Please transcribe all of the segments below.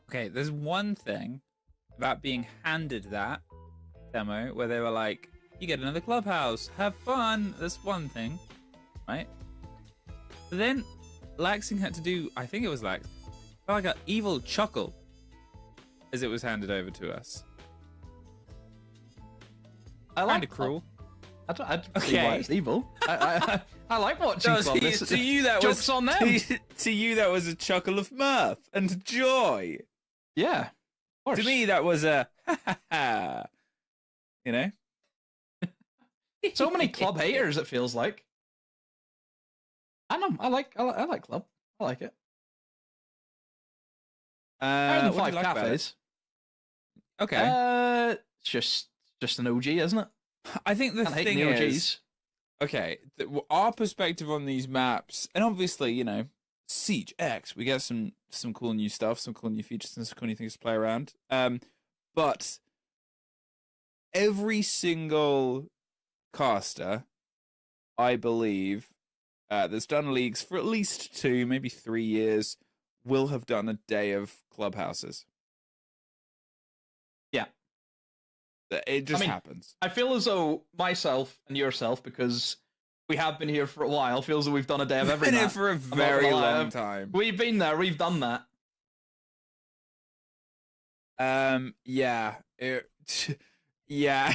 Okay, there's one thing about being handed that demo where they were like, you get another clubhouse, have fun. That's one thing, right? But then Laxing had to do, I think it was like an evil chuckle as it was handed over to us. I like kind of cruel. I don't see why it's evil. I like watching No, club. to you that jokes was on them. To you that was a chuckle of mirth and joy. Yeah, of course. To me that was a ha ha ha. You know. So many club haters. It feels like. I know. I like club. I like it. Better than what Five do you like about Cafes. it? Okay. It's just an OG, isn't it? I think the Can't hate thing the OGs. is, okay, our perspective on these maps, and obviously, you know, Siege X, we get some cool new stuff, some cool new features, and some cool new things to play around. But every single caster, I believe, that's done leagues for at least 2, maybe 3 years, will have done a day of clubhouses. Yeah. It just happens. I feel as though myself and yourself, because we have been here for a while, feels that we've done a day of every Been map. here for a very long time. We've been there. We've done that. Yeah. Yeah.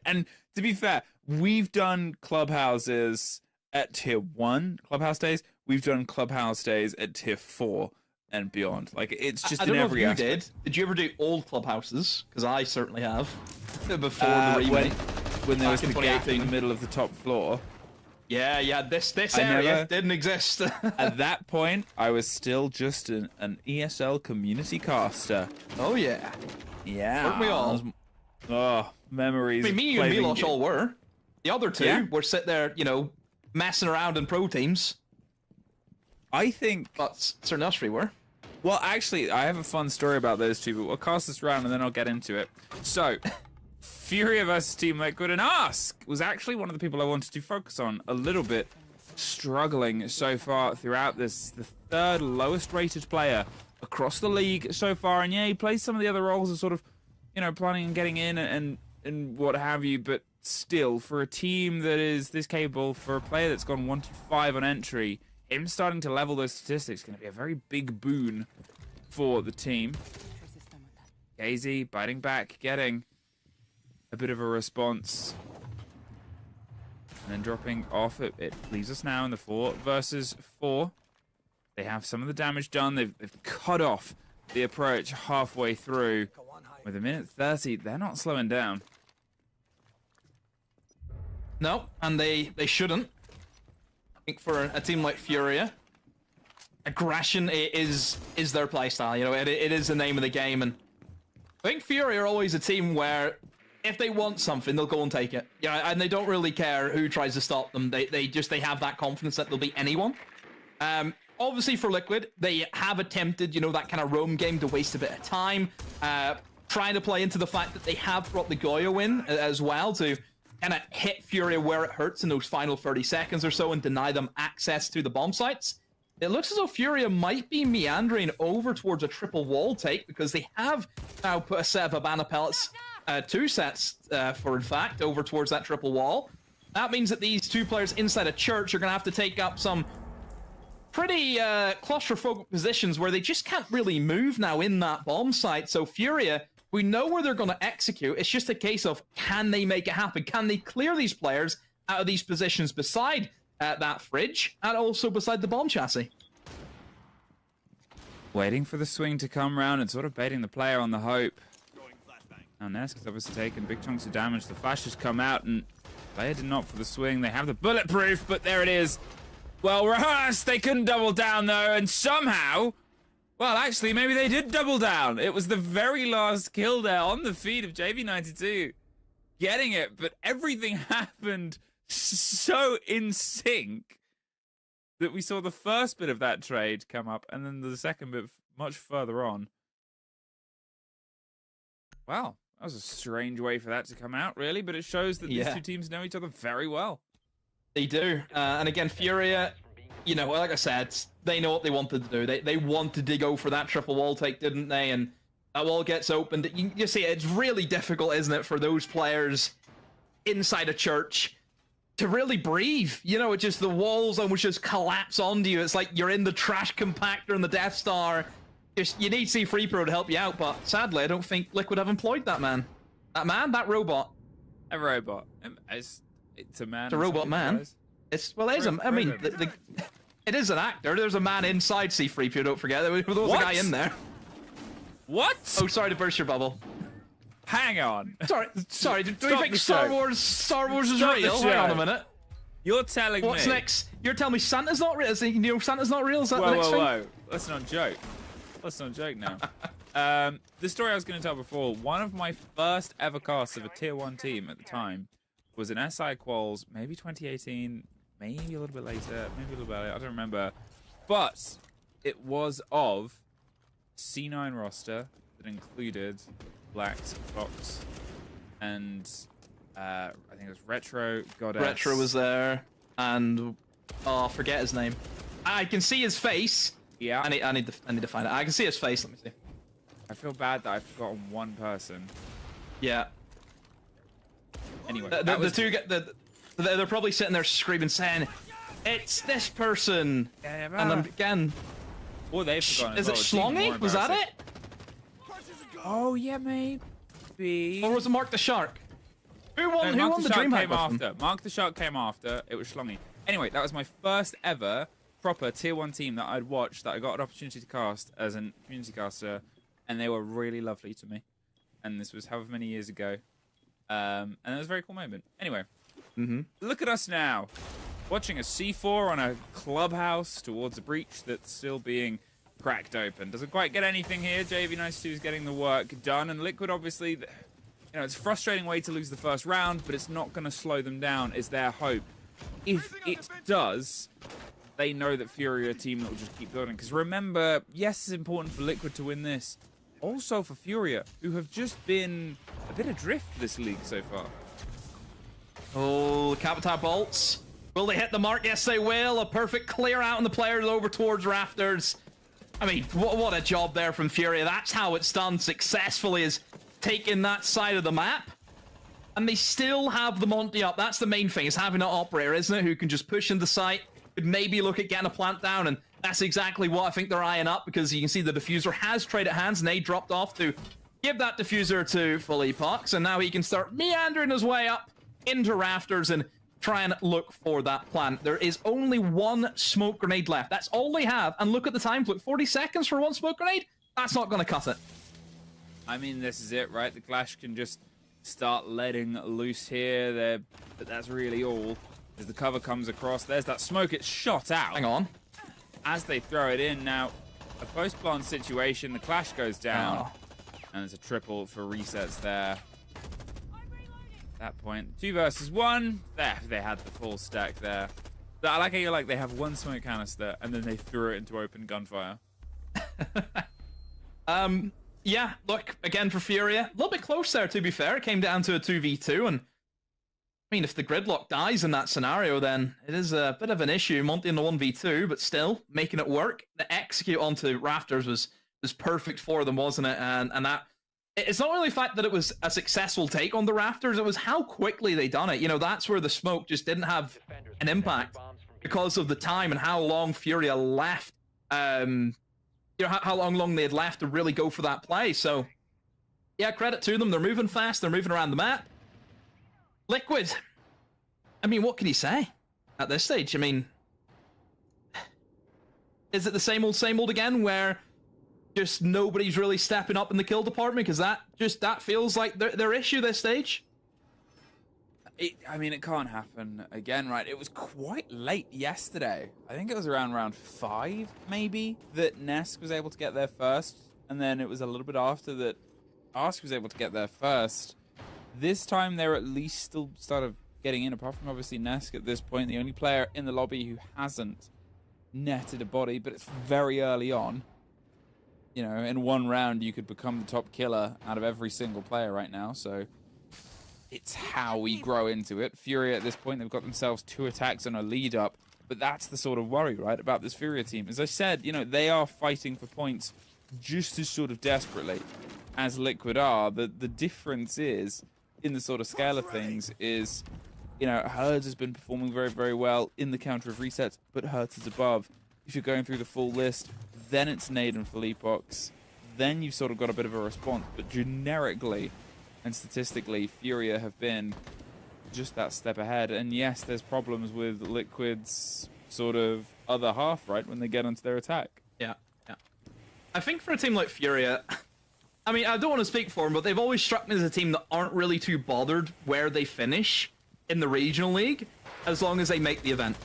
And to be fair, we've done clubhouses at tier 1 clubhouse days. We've done clubhouse days at tier 4 and beyond. Like, it's just I in don't know every if you aspect. did you ever do old clubhouses? Because I certainly have. Before the remake. When there was Back the in gap in the 2018. middle of the top floor. Yeah, this I area never- didn't exist. At that point, I was still just an ESL community caster. Oh yeah. Yeah. Weren't we all? Oh, memories. I mean, me, you, and Milosh all were. The other two Yeah. were sit there, you know, messing around in pro teams. I think. But certain us three were. Well, actually, I have a fun story about those two, but we'll cast this round and then I'll get into it. So, Furia versus Team Liquid and Ask was actually one of the people I wanted to focus on a little bit. Struggling so far throughout this, the 3rd lowest rated player across the league so far. And yeah, he plays some of the other roles of sort of, you know, planning on getting in and what have you. But still, for a team that is this capable, for a player that's gone 1-5 on entry, him starting to level those statistics is going to be a very big boon for the team. Gazy biting back, getting a bit of a response. And then dropping off. It leaves us now in the 4 versus 4. They have some of the damage done. They've cut off the approach halfway through. With a minute 30, they're not slowing down. No, and they shouldn't. I think for a team like Furia, aggression is their playstyle. You know, it is the name of the game, and I think Furia are always a team where if they want something, they'll go and take it. Yeah, and they don't really care who tries to stop them. They have that confidence that they'll beat anyone. Obviously for Liquid, they have attempted, you know, that kind of roam game to waste a bit of time, trying to play into the fact that they have brought the Goyo in as well to kind of hit Furia where it hurts in those final 30 seconds or so and deny them access to the bomb sites. It looks as though Furia might be meandering over towards a triple wall take because they have now put a set of Habana pellets, 2 sets in fact, over towards that triple wall. That means that these 2 players inside a church are going to have to take up some pretty claustrophobic positions where they just can't really move now in that bomb site. So Furia, we know where they're going to execute. It's just a case of, can they make it happen? Can they clear these players out of these positions beside that fridge and also beside the bomb chassis? Waiting for the swing to come round and sort of baiting the player on the hope. Now Nesk has obviously taken big chunks of damage. The flash has come out and player did not for the swing. They have the bulletproof, but there it is. Well rehearsed. They couldn't double down though, and somehow, well, actually, maybe they did double down. It was the very last kill there on the feed of JV92 getting it, but everything happened so in sync that we saw the first bit of that trade come up and then the second bit much further on. Wow, that was a strange way for that to come out, really, but it shows that these 2 teams know each other very well. They do. And again, Furia, you know, like I said, they know what they wanted to do. They wanted to go for that triple wall take, didn't they? And that wall gets opened. You see, it's really difficult, isn't it, for those players inside a church to really breathe. You know, it's just the walls almost just collapse onto you. It's like you're in the trash compactor in the Death Star. Just, you need C3 Pro to help you out, but sadly, I don't think Liquid have employed that man. That robot. A robot. It's a man. It's a robot man. It's, well, it is I mean, it is an actor. There's a man inside C3PO, don't forget. There was a guy in there. What? Oh, sorry to burst your bubble. Hang on. Sorry. Do you think Star Wars is real? Hang on a minute. You're telling me. What's next? You're telling me Santa's not real? You know, Santa's not real? Is that the next thing? Whoa. Let's not joke. Let's not joke now. The story I was going to tell before, one of my first ever casts of a tier 1 team at the time was an SI Quals, maybe 2018, maybe a little bit later, maybe a little bit later, I don't remember. But it was of C9 roster that included Black Fox and I think it was Retro, Goddess. Retro was there, and oh, forget his name. I can see his face. Yeah. I need to find it. I can see his face. Let me see. I feel bad that I've forgotten one person. Yeah. Anyway, they're probably sitting there screaming, saying, "It's this person." Yeah, and then again, or they've forgotten. Is it Schlongy? Was that it? Oh yeah, maybe. Or was it Mark the Shark? Who won the DreamHack after? Mark the Shark came after. It was Schlongy. Anyway, that was my first ever proper tier 1 team that I'd watched, that I got an opportunity to cast as a community caster, and they were really lovely to me. And this was however many years ago. And it was a very cool moment. Anyway, look at us now, watching a C4 on a clubhouse towards a breach that's still being cracked open. Doesn't quite get anything here. JV92 is getting the work done, and Liquid obviously, you know, it's a frustrating way to lose the first round, but it's not going to slow them down, is their hope. If it does, they know that Furia are a team that will just keep building. Because remember, yes, it's important for Liquid to win this. Also for Furia, who have just been a bit adrift this league so far. Oh, Capita bolts. Will they hit the mark? Yes, they will. A perfect clear out on the players over towards Rafters. I mean, what a job there from Furia. That's how it's done successfully, is taking that side of the map. And they still have the Monty up. That's the main thing, is having an operator, isn't it? Who can just push into site, could maybe look at getting a plant down, and that's exactly what I think they're eyeing up, because you can see the diffuser has traded hands, and they dropped off to give that diffuser to Philippox, and now he can start meandering his way up into Rafters and try and look for that plant. There is only one smoke grenade left. That's all they have, and look at the time. Look, 40 seconds for one smoke grenade? That's not going to cut it. I mean, this is it, right? The Clash can just start letting loose here. But that's really all. As the cover comes across, there's that smoke. It's shot out. Hang on. As they throw it in, now a post-plant situation. The Clash goes down, and it's a triple for resets there. At that point, 2 versus 1. There, they had the full stack there. I like how you're like, they have one smoke canister, and then they threw it into open gunfire. Yeah, look, again for Furia, a little bit close there, to be fair. It came down to a 2v2, and I mean, if the gridlock dies in that scenario, then it is a bit of an issue. Monty in the 1v2, but still making it work. The execute onto Rafters was perfect for them, wasn't it? And that, it's not only the fact that it was a successful take on the Rafters, it was how quickly they done it. You know, that's where the smoke just didn't have an impact because of the time and how long Furia left. You know, how long they had left to really go for that play. So, yeah, credit to them. They're moving fast. They're moving around the map. Liquid. I mean, what can you say at this stage? I mean, is it the same old again, where just nobody's really stepping up in the kill department? Because that feels like their issue this stage. I mean, it can't happen again, right? It was quite late yesterday. I think it was around round 5, maybe, that Nesk was able to get there first. And then it was a little bit after that Ask was able to get there first. This time, they're at least still started getting in, apart from obviously Nesk at this point, the only player in the lobby who hasn't netted a body, but it's very early on. You know, in one round, you could become the top killer out of every single player right now, so it's how we grow into it. Furia at this point, they've got themselves 2 attacks on a lead up. But that's the sort of worry, right, about this Furia team. As I said, you know, they are fighting for points just as sort of desperately as Liquid are. The difference is, in the sort of scale of things, is, you know, Herds has been performing very, very well in the counter of resets, but Hertz is above. If you're going through the full list, then it's Nade and Philippox. Then you've sort of got a bit of a response. But generically and statistically, Furia have been just that step ahead. And yes, there's problems with Liquid's sort of other half, right, when they get onto their attack. Yeah. I think for a team like Furia, I mean, I don't want to speak for them, but they've always struck me as a team that aren't really too bothered where they finish in the regional league, as long as they make the event.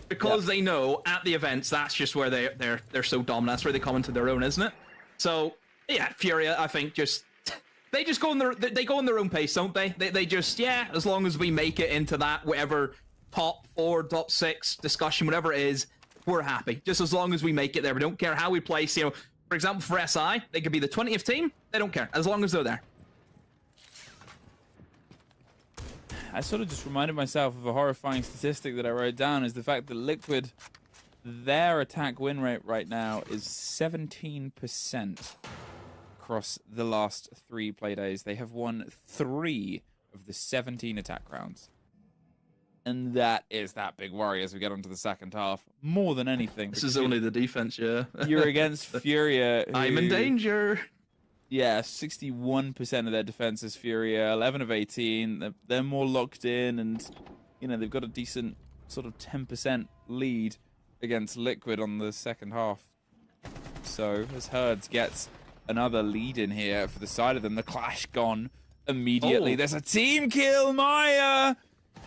Because they know at the events, that's just where they're so dominant. That's where they come into their own, isn't it? So yeah, Furia, I think they just go in their own pace, don't they? They just, yeah, as long as we make it into that whatever top 4, top 6 discussion, whatever it is, we're happy. Just as long as we make it there. We don't care how we place. You know, for example, for SI, they could be the 20th team. They don't care as long as they're there. I sort of just reminded myself of a horrifying statistic that I wrote down, is the fact that Liquid, their attack win rate right now is 17% across the last 3 play days. They have won 3 of the 17 attack rounds. And that is that big worry as we get onto the second half, more than anything. This is only the defense, yeah. You're against Furia. I'm in danger. Yeah, 61% of their defense is Furia, 11 of 18. They're more locked in, and, you know, they've got a decent sort of 10% lead against Liquid on the second half. So, as Herds gets another lead in here for the side of them, the clash gone immediately. There's a team kill. Maya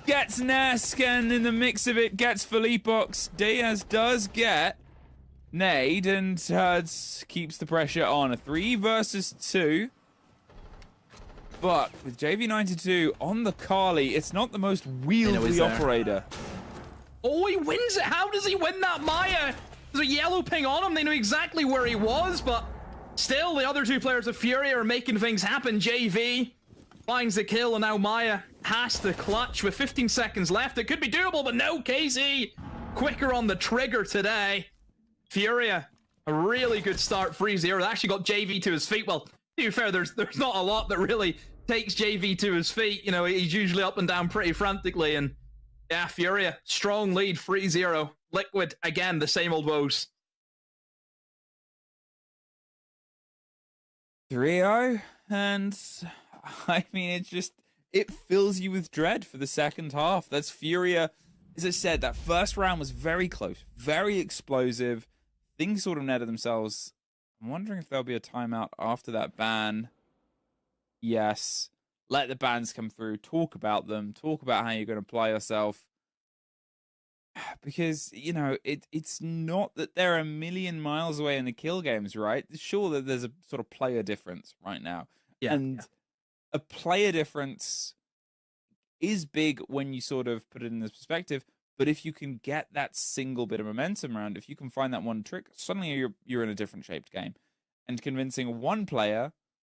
gets Nesk, and in the mix of it, gets Philippox. Diaz does get Nade, and Herds keeps the pressure on. A 3 versus 2. But with JV92 on the Kali, it's not the most wieldy operator. Oh, he wins it. How does he win that, Maya? There's a yellow ping on him. They knew exactly where he was, but still, the other 2 players of Furia are making things happen. JV finds the kill, and now Maya has to clutch with 15 seconds left. It could be doable, but no, KZ quicker on the trigger today. Furia, a really good start, 3-0. They actually got JV to his feet. Well, to be fair, there's not a lot that really takes JV to his feet. You know, he's usually up and down pretty frantically. And yeah, Furia, strong lead, 3-0. Liquid, again, the same old woes. 3-0, and I mean, it fills you with dread for the second half. That's Furia. As I said, that first round was very close, very explosive. Things sort of netted themselves. I'm wondering if there'll be a timeout after that ban. Yes. Let the bans come through. Talk about them. Talk about how you're going to apply yourself. Because, you know, it's not that they're a million miles away in the kill games, right? Sure that there's a sort of player difference right now. Yeah. And a player difference is big when you sort of put it in this perspective. But if you can get that single bit of momentum around, if you can find that one trick, suddenly you're in a different shaped game. And convincing one player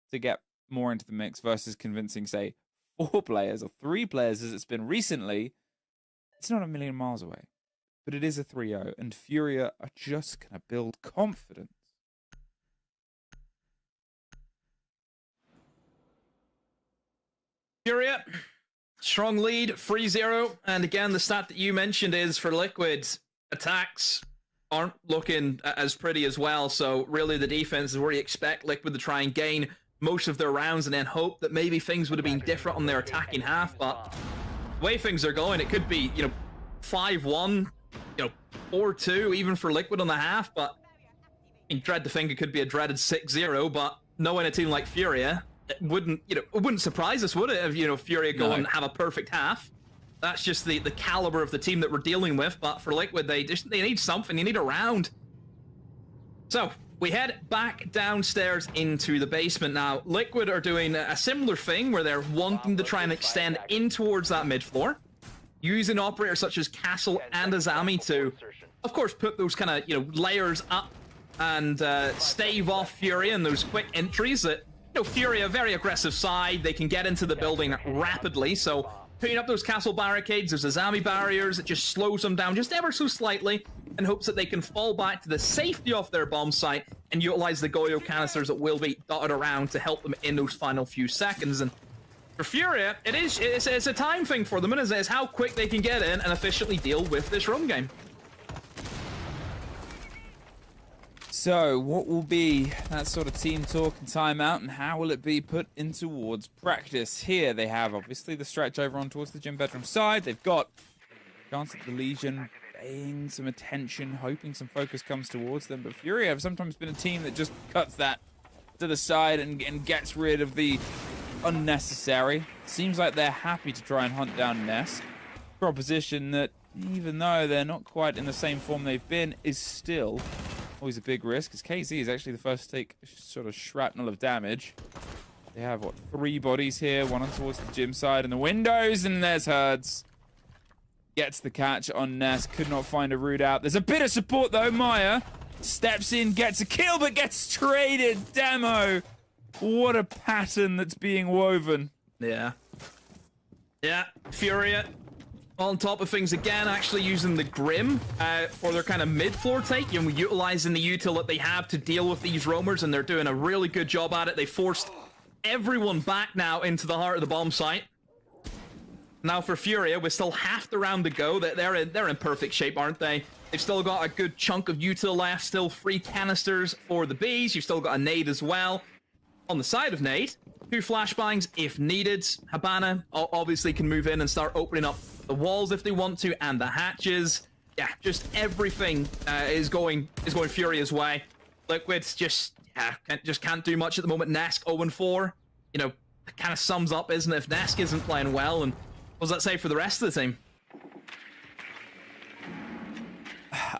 to get more into the mix versus convincing, say, 4 players or 3 players as it's been recently, it's not a million miles away. But it is a 3-0, and Furia are just going to build confidence. Furia, strong lead, 3-0. And again, the stat that you mentioned is for Liquid, attacks aren't looking as pretty as well. So really the defense is where you expect Liquid to try and gain most of their rounds and then hope that maybe things would have been different on their attacking half. But the way things are going, it could be, 5-1, 4-2, even for Liquid on the half. But I dread to think it could be a dreaded 6-0. But knowing a team like Furia, it wouldn't surprise us, would it, if Furia go and have a perfect half? That's just the caliber of the team that we're dealing with. But for Liquid, they need something. They need a round. So we head back downstairs into the basement now. Liquid are doing a similar thing where they're wanting to try and extend in towards that mid floor, using operators such as Castle and Azami to, of course, put those kind of layers up and stave off Furia and those quick entries that. Furia, very aggressive side. They can get into the building rapidly, so putting up those castle barricades. There's the zombie barriers that just slows them down just ever so slightly in hopes that they can fall back to the safety of their bomb site and utilize the Goyo canisters that will be dotted around to help them in those final few seconds. And for Furia, it's a time thing for them, and it's how quick they can get in and efficiently deal with this run game. So, what will be that sort of team talk and timeout, and how will it be put in towards practice? Here they have, obviously, the stretch over on towards the gym bedroom side. They've got chance at the Legion paying some attention, hoping some focus comes towards them. But Furia have sometimes been a team that just cuts that to the side and gets rid of the unnecessary. Seems like they're happy to try and hunt down Ness. Proposition that, even though they're not quite in the same form they've been, is still always a big risk, as KZ is actually the first to take sort of shrapnel of damage. They have, what, 3 bodies here, one on towards the gym side and the windows, and there's Herds. Gets the catch on Ness, could not find a route out. There's a bit of support though. Maya steps in, gets a kill, but gets traded. Demo. What a pattern that's being woven. Yeah. Yeah, Furia on top of things again, actually using the Grim for their kind of mid-floor take, and utilizing the util that they have to deal with these roamers, and they're doing a really good job at it. They forced everyone back now into the heart of the bomb site. Now for Furia, with still half the round to go, they're in perfect shape, aren't they? They've still got a good chunk of util left, still 3 canisters for the bees. You've still got a nade as well. On the side of nade, 2 flashbangs if needed. Habana obviously can move in and start opening up the walls if they want to, and the hatches. Yeah, just everything is going Furia's way. Liquid's just can't do much at the moment. Nesk 0-4. You know, it kind of sums up, isn't it? If Nesk isn't playing well, and what does that say for the rest of the team?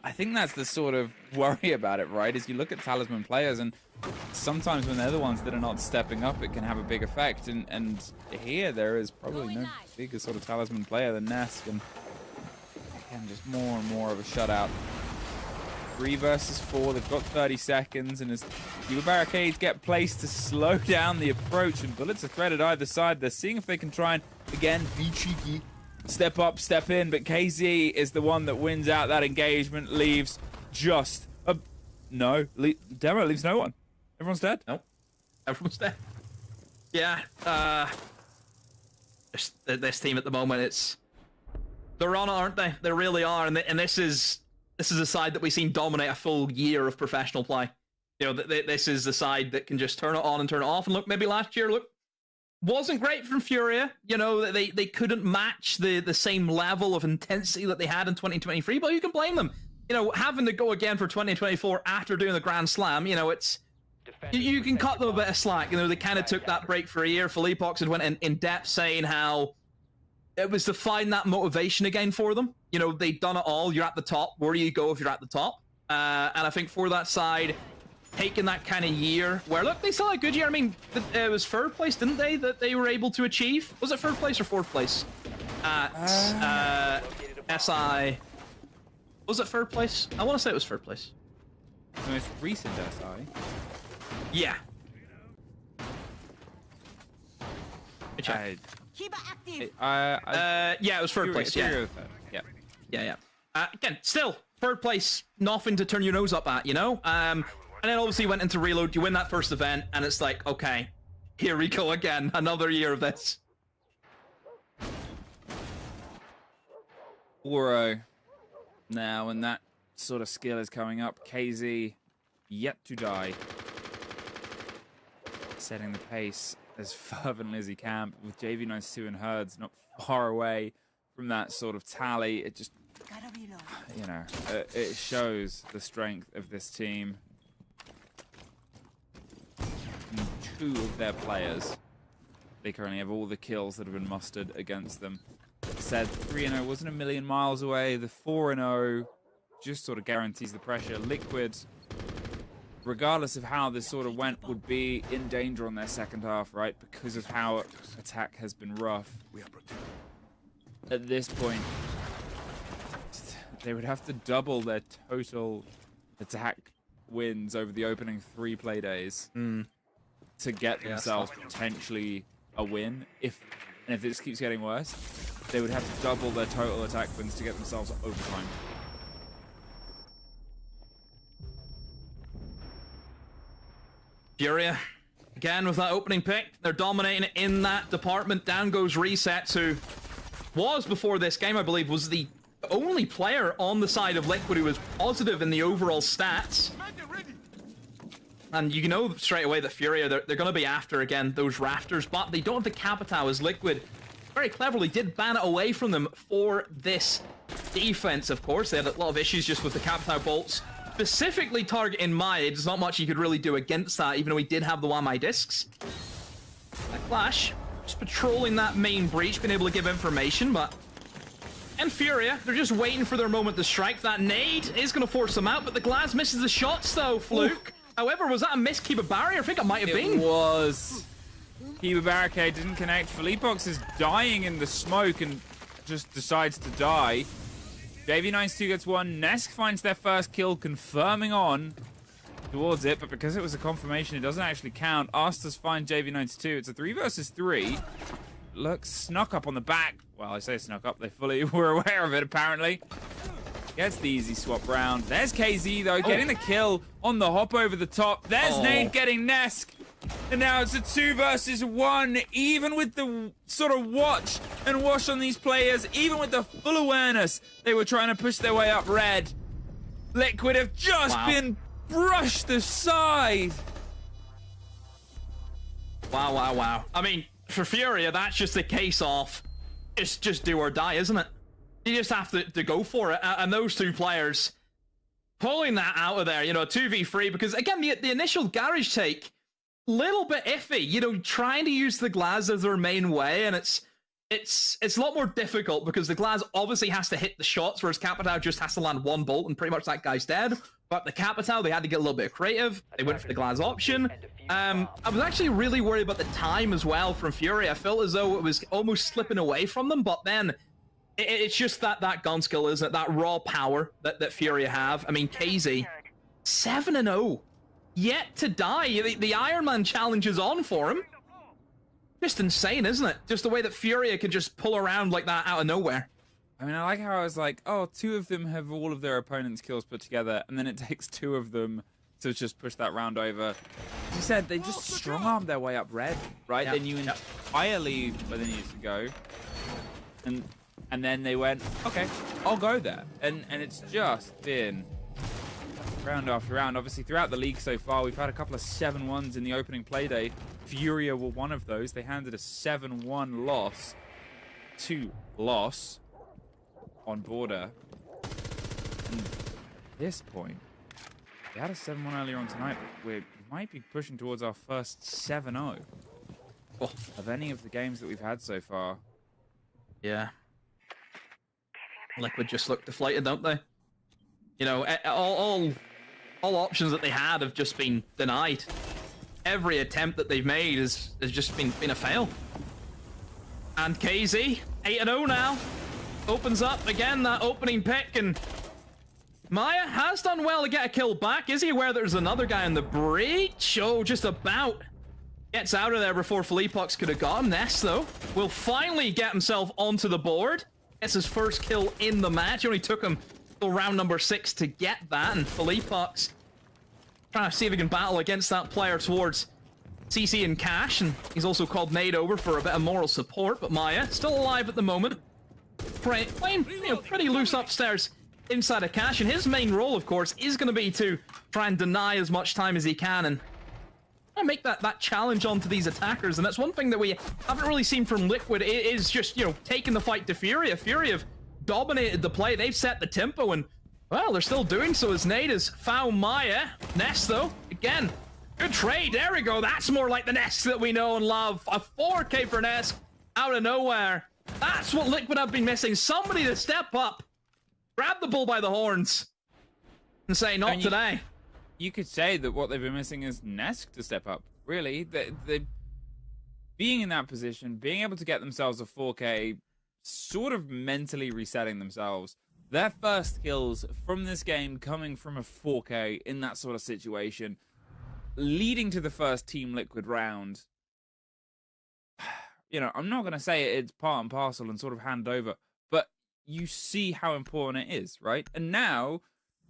I think that's the sort of worry about it, right? Is you look at talisman players, and sometimes when they're the ones that are not stepping up, it can have a big effect. And here there is probably no bigger sort of talisman player than Nesk, and again, just more and more of a shutout. 3 versus 4. They've got 30 seconds, and as fewer barricades get placed to slow down the approach, and bullets are threaded either side, they're seeing if they can try and again be cheeky. Step up, step in, but KZ is the one that wins out that engagement, leaves just a... No, Demo leaves no one. Everyone's dead? Nope. Everyone's dead. Yeah, this team at the moment, they're on it, aren't they? They really are, and this is a side that we've seen dominate a full year of professional play. You know, this is the side that can just turn it on and turn it off, and look, maybe last year, wasn't great from Furia. You know, they couldn't match the same level of intensity that they had in 2023, but you can blame them. You know, having to go again for 2024 after doing the Grand Slam, you know, you can cut them a bit of slack. You know, they kind of took that break for a year. Philippox had went in depth saying how it was to find that motivation again for them. You know, they'd done it all. You're at the top. Where do you go if you're at the top? And I think for that side, taking that kind of year where, look, they still had a good year. I mean, it was 3rd place, didn't they, that they were able to achieve? Was it 3rd place or 4th place? At SI. Was it 3rd place? I want to say it was 3rd place. The most recent SI? Yeah. Yeah, it was 3rd place, yeah. Yeah. Again, still, 3rd place, nothing to turn your nose up at, you know? And then obviously went into reload, you win that first event, and it's like, okay, here we go again, another year of this. Oro now, and that sort of skill is coming up. KZ yet to die. Setting the pace as fervently as he can, with JV92 and Herds not far away from that sort of tally. It just, you know, it shows the strength of this team. And 2 of their players, they currently have all the kills that have been mustered against them. Like I said, 3-0 wasn't a million miles away. The 4-0 just sort of guarantees the pressure. Liquid, regardless of how this sort of went, would be in danger on their second half, right? Because of how attack has been rough. At this point, they would have to double their total attack wins over the opening 3 play days to get themselves potentially a win. If this keeps getting worse, they would have to double their total attack wins to get themselves overtime. Furia, again with that opening pick, they're dominating in that department. Down goes Resets, who was, before this game, I believe, was the only player on the side of Liquid who was positive in the overall stats. And you know straight away that Furia, they're going to be after, again, those rafters, but they don't have the Capitao, as Liquid very cleverly did ban it away from them for this defense, of course. They had a lot of issues just with the Capitao bolts. Specifically targeting Maya, there's not much you could really do against that, even though he did have the Wamai discs. That Clash, just patrolling that main breach, being able to give information, but... And Furia, they're just waiting for their moment to strike. That nade is going to force them out, but the Glass misses the shots, though, Fluke. Ooh. However, was that a missed Kiba barrier? I think it might have been. It was. Kiba barricade didn't connect. Philippox is dying in the smoke and just decides to die. JV92 gets one. Nesk finds their first kill, confirming on towards it, but because it was a confirmation, it doesn't actually count. Asters find JV92. It's a 3 versus 3. Looks snuck up on the back. Well, I say snuck up. They fully were aware of it, apparently. Gets the easy swap round. There's KZ, though, getting the kill on the hop over the top. There's Nate getting Nesk. And now it's a 2 versus 1. Even with the sort of watch and wash on these players, even with the full awareness, they were trying to push their way up red. Liquid have just been brushed aside. Wow. I mean, for Furia, that's just a case of it's just do or die, isn't it? You just have to go for it. And those two players pulling that out of there, you know, 2v3, because again, the initial garage take, little bit iffy, you know, trying to use the Glaz as their main way, and it's a lot more difficult because the Glaz obviously has to hit the shots, whereas Capitao just has to land one bolt and pretty much that guy's dead. But the Capitao, they had to get a little bit creative. They went for the Glaz option. I was actually really worried about the time as well from Fury. I felt as though it was almost slipping away from them, but then it's just that gun skill, isn't it? That raw power that Fury have. I mean, KZ, 7-0. Yet to die. The Iron Man challenge is on for him. Just insane, isn't it? Just the way that Furia can just pull around like that out of nowhere. I mean, I like how I was like, oh, 2 of them have all of their opponent's kills put together, and then it takes 2 of them to just push that round over. As you said, they just strong-armed their way up red, right? They knew entirely where they needed to go. And then they went, okay, I'll go there. And it's just been round after round. Obviously, throughout the league so far, we've had a couple of 7-1s in the opening play day. Furia were one of those. They handed a 7-1 loss to loss on border. And at this point, we had a 7-1 earlier on tonight, but we might be pushing towards our first 7-0 of any of the games that we've had so far. Yeah. Liquid just look deflated, don't they? You know, all options that they had have just been denied. Every attempt that they've made has just been a fail. And KZ, 8-0 now. Opens up again that opening pick, and Maya has done well to get a kill back. Is he aware there's another guy in the breach? Oh, just about. Gets out of there before Philippox could have got him. Ness, though, will finally get himself onto the board. Gets his first kill in the match. It only took him till round number 6 to get that, and Philippox trying to see if he can battle against that player towards CC and Cash, and he's also called Nade over for a bit of moral support, but Maya still alive at the moment. Playing pretty loose upstairs inside of Cash, and his main role, of course, is going to be to try and deny as much time as he can and make that challenge onto these attackers. And that's one thing that we haven't really seen from Liquid, is just, you know, taking the fight to Furia. Furia have dominated the play. They've set the tempo, and, well, they're still doing so as Nade has found Maya. Ness, though, again, good trade. There we go. That's more like the Ness that we know and love. A 4K for Ness out of nowhere. That's what Liquid have been missing. Somebody to step up, grab the bull by the horns, and say, not today. You could say that what they've been missing is Nesk to step up. Really, they being in that position, being able to get themselves a 4K, sort of mentally resetting themselves. Their first kills from this game coming from a 4K in that sort of situation, leading to the first Team Liquid round. you know, I'm not going to say it's part and parcel and sort of hand over, but you see how important it is, right? And now,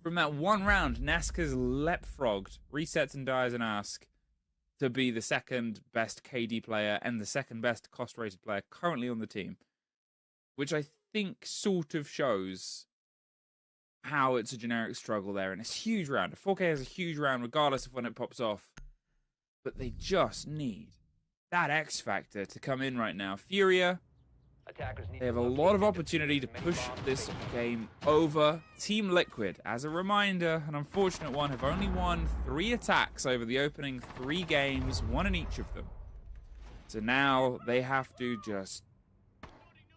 from that one round, Nazca's leapfrogged, resets and dies and ask to be the second best KD player and the second best cost-rated player currently on the team, which I think sort of shows how it's a generic struggle there. And it's a huge round. A 4K is a huge round regardless of when it pops off. But they just need that X factor to come in right now. Furia, they have a lot of opportunity to push this game over. Team Liquid, as a reminder, an unfortunate one, have only won 3 attacks over the opening 3 games, 1 in each of them. So now they have to just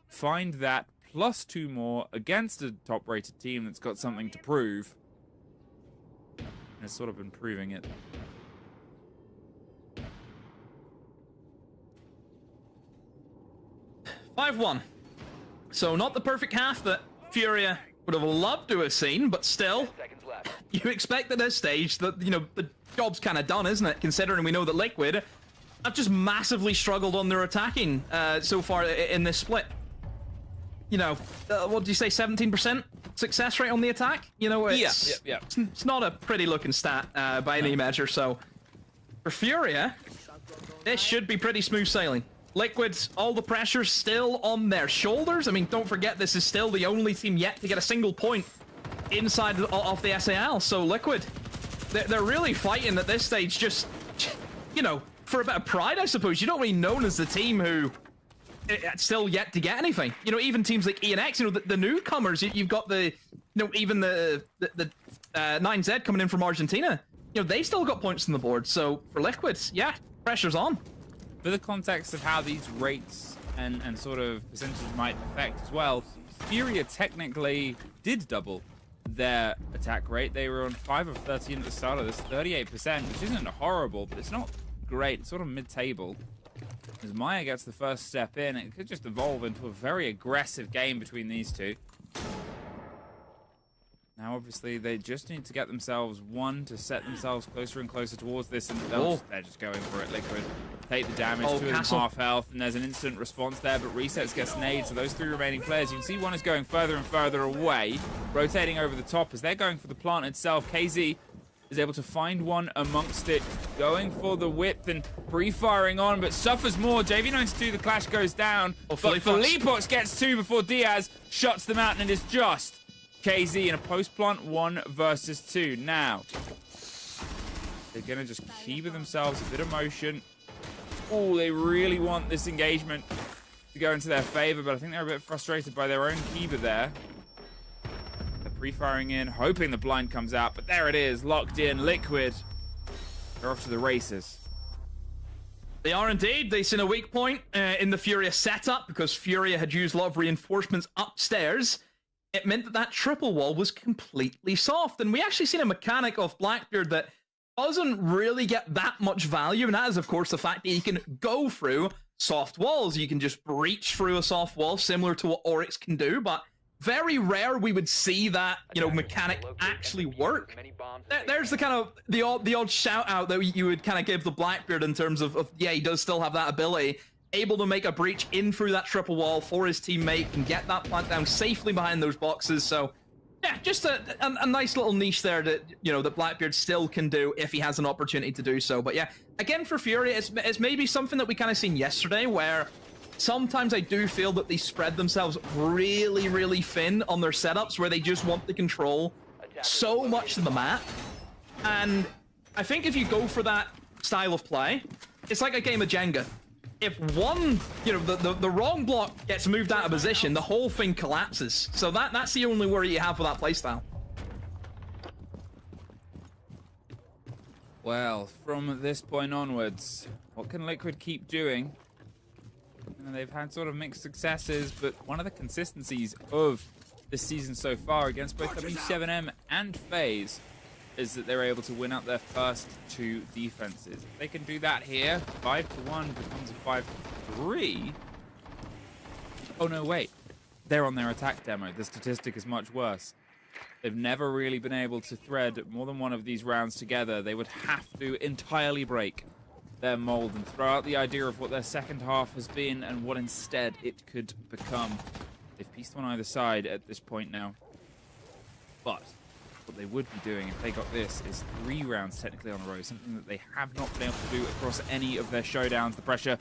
find that plus 2 more against a top-rated team that's got something to prove. And has sort of been proving it. (5-1). So not the perfect half that Furia would have loved to have seen, but still, you expect at this stage that, you know, the job's kind of done, isn't it? Considering we know that Liquid have just massively struggled on their attacking so far in this split. You know, what did you say, 17% success rate on the attack? You know, it's, it's not a pretty looking stat by any measure, so for Furia, this should be pretty smooth sailing. Liquid's, all the pressure's still on their shoulders. I mean, don't forget, this is still the only team yet to get a single point inside of the SAL. So Liquid, they're really fighting at this stage, just, you know, for a bit of pride, I suppose. You're not really known as the team who still yet to get anything. You know, even teams like ENX, you know, the newcomers, you've got the, you know, even the 9Z coming in from Argentina. You know, they've still got points on the board. So for Liquid, yeah, pressure's on. For the context of how these rates and sort of percentages might affect as well, Furia technically did double their attack rate. They were on 5 of 13 at the start of this, 38%, which isn't horrible, but it's not great. It's sort of mid-table. As Maya gets the first step in, it could just evolve into a very aggressive game between these two. Now, obviously, they just need to get themselves one to set themselves closer and closer towards this, and they're just going for it. Liquid take the damage, 2 of them half health, and there's an instant response there, but Resets gets nade, so those 3 remaining players, you can see one is going further and further away, rotating over the top as they're going for the plant itself. KZ is able to find one amongst it, going for the width and pre-firing on, but suffers more. JV92, the clash goes down, but Felipox gets 2 before Diaz shuts them out, and it is just KZ in a post-plant 1 versus 2. Now, they're going to just keep themselves a bit of motion. Oh, they really want this engagement to go into their favor, but I think they're a bit frustrated by their own Kiba there. They're pre-firing in, hoping the blind comes out, but there it is, locked in. Liquid, they're off to the races. They are indeed. They've seen a weak point in the Furia setup because Furia had used a lot of reinforcements upstairs. It meant that that triple wall was completely soft. And we actually seen a mechanic of Blackbeard that doesn't really get that much value. And that is, of course, the fact that you can go through soft walls. You can just breach through a soft wall, similar to what Oryx can do. But very rare we would see that, you know, mechanic actually work. There's the kind of the odd shout out that you would kind of give the Blackbeard in terms of yeah, he does still have that ability. Able to make a breach in through that triple wall for his teammate and get that plant down safely behind those boxes. So yeah, just a nice little niche there that, you know, that Blackbeard still can do if he has an opportunity to do so. But yeah, again for Furia, it's maybe something that we kind of seen yesterday where sometimes I do feel that they spread themselves really, really thin on their setups where they just want to control so much of the map. And I think if you go for that style of play, it's like a game of Jenga. If one, you know, the wrong block gets moved out of position, the whole thing collapses. So that's the only worry you have with that playstyle. Well, from this point onwards, what can Liquid keep doing? You know, they've had sort of mixed successes, but one of the consistencies of this season so far against both W7M and FaZe is that they're able to win out their first 2 defenses. If they can do that here, 5-1 becomes a 5-3. Oh no, wait. They're on their attack demo. The statistic is much worse. They've never really been able to thread more than one of these rounds together. They would have to entirely break their mold and throw out the idea of what their second half has been and what instead it could become. They've pieced on either side at this point now. But what they would be doing if they got this is 3 rounds technically on a row, something that they have not been able to do across any of their showdowns. The pressure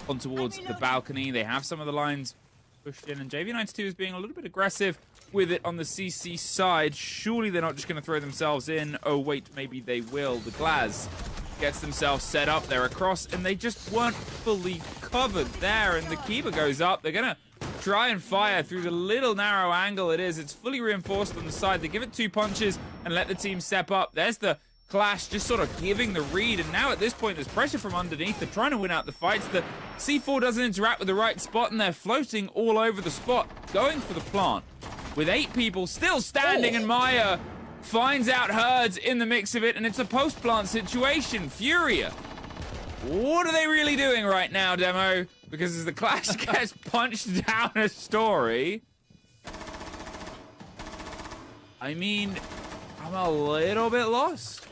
on towards the balcony. They have some of the lines pushed in, and JV92 is being a little bit aggressive with it on the CC side. Surely they're not just going to throw themselves in. Oh, wait, maybe they will. The Glaz gets themselves set up there across, and they just weren't fully covered there, and the Kiba goes up. They're going to try and fire through the little narrow angle it is. It's fully reinforced on the side. They give it 2 punches and let the team step up. There's the Clash just sort of giving the read, and now at this point there's pressure from underneath. They're trying to win out the fights. The C4 doesn't interact with the right spot, and they're floating all over the spot, going for the plant. With 8 people still standing, and Maya finds out Herds in the mix of it, and it's a post-plant situation. Furia, what are they really doing right now, Demo? Because as the Clash gets punched down a story, I mean, I'm a little bit lost.